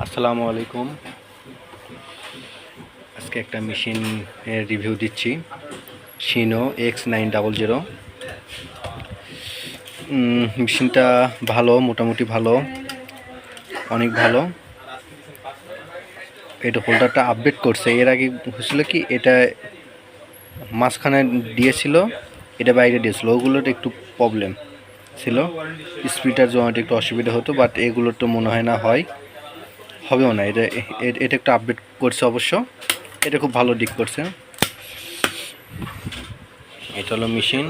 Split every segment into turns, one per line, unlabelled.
আসসালামু আলাইকুম। আজকে একটা মেশিনের রিভিউ দিচ্ছি, শিনো X900। মেশিনটা ভালো, মোটামুটি ভালো, অনেক ভালো। এটা হোল্ডারটা আপডেট করছে। এর আগে হয়েছিল কি, এটা মাঝখানে দিয়েছিল, এটা বাইরে দিয়েছিল, ওগুলোর একটু প্রবলেম ছিল, স্পিডার জমাতে একটু অসুবিধা হতো, বাট এগুলোর তো মনে হয় না হবেও না। এটা একটু আপডেট করছে অবশ্য, এটা খুব ভালো দিক করছে। এটা হলো মেশিন,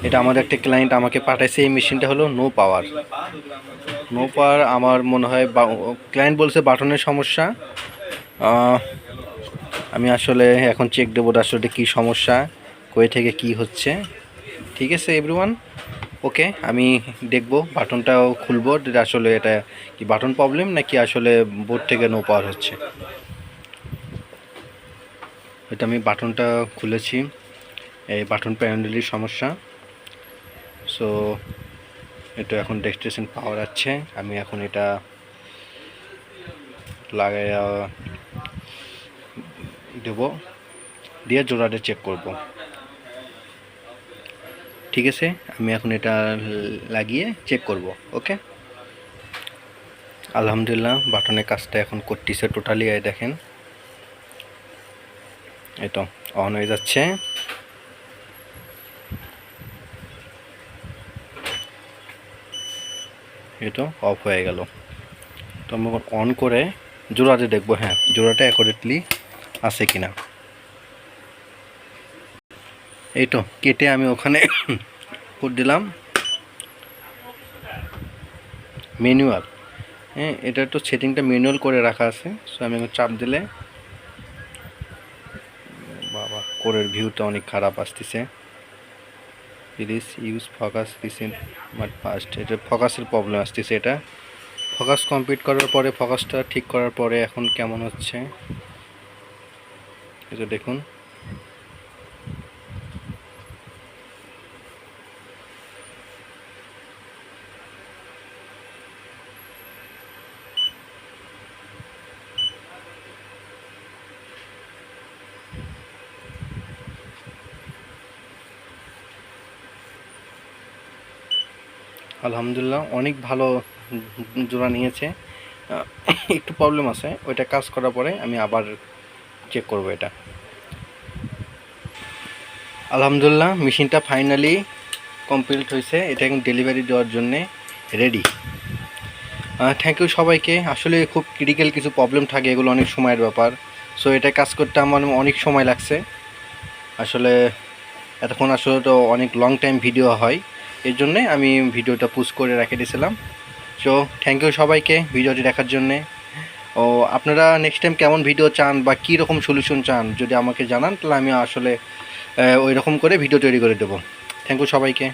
এটা আমাদের একটা ক্লায়েন্ট আমাকে পাঠাইছে। এই মেশিনটা হলো নো পাওয়ার। আমার মনে হয় ক্লায়েন্ট বলছে বাটনের সমস্যা। আমি আসলে এখন চেক দেবো আসলে কী সমস্যা, কই থেকে কি হচ্ছে। ঠিক আছে এভরিওয়ান, ওকে, আমি দেখবো, বাটনটাও খুলবো, আসলে এটা কি বাটন প্রবলেম নাকি আসলে বোর্ড থেকে নো পাওয়ার হচ্ছে। এটা আমি বাটনটা খুলেছি, এই বাটন প্যানেলের সমস্যা। সো এটা এখন দেখতেছেন পাওয়ার আছে। আমি এখন এটা লাগাই দেব, দিয়ে জোড়াটা চেক করব। ঠিক আছে, আমি এখন এটা লাগিয়ে চেক করব। ওকে, আলহামদুলিল্লাহ বাটনের কাজটা এখন করতেছে টোটালি। দেখেন এটা অন হয়ে যাচ্ছে, এটা অফ হয়ে গেল। তো আমি অন করে জোড়াটা দেখবো, হ্যাঁ জোড়াটা অ্যাকুরেটলি আছে কিনা। এই তো কেটে আমি ওখানে করে দিলাম ম্যানুয়াল। হ্যাঁ, এটা তো সেটিংটা ম্যানুয়াল করে রাখা আছে। সো আমি চাপ দিলে, বাবা কোরের ভিউটা অনেক খারাপ আসতেছে। Please use focus this but first, এটা ফোকাসের প্রবলেম আসতেছে। এটা ফোকাস কমপ্লিট করার পরে, ফোকাসটা ঠিক করার পরে এখন কেমন হচ্ছে এটা দেখুন। আলহামদুলিল্লাহ অনেক ভালো জোড়া নিয়েছে। একটু প্রবলেম আছে, ওইটা কাজ করার পরে আমি আবার চেক করব এটা। আলহামদুলিল্লাহ মেশিনটা ফাইনালি কমপ্লিট হয়েছে। এটা এখন ডেলিভারি দেওয়ার জন্যে রেডি। থ্যাংক ইউ সবাইকে। আসলে খুব ক্রিটিক্যাল কিছু প্রবলেম থাকে, এগুলো অনেক সময়ের ব্যাপার। সো এটা কাজ করতে আমার অনেক সময় লাগছে আসলে। এতক্ষণ আসলে তো অনেক লং টাইম ভিডিও হয়, এর জন্যে আমি ভিডিওটা পুশ করে রেখে দিয়েছিলাম। সো থ্যাংক ইউ সবাইকে ভিডিওটি দেখার জন্যে। ও আপনারা নেক্সট টাইম কেমন ভিডিও চান বা কী রকম সলিউশন চান যদি আমাকে জানান, তাহলে আমি আসলে ওই রকম করে ভিডিও তৈরি করে দেবো। থ্যাংক ইউ সবাইকে।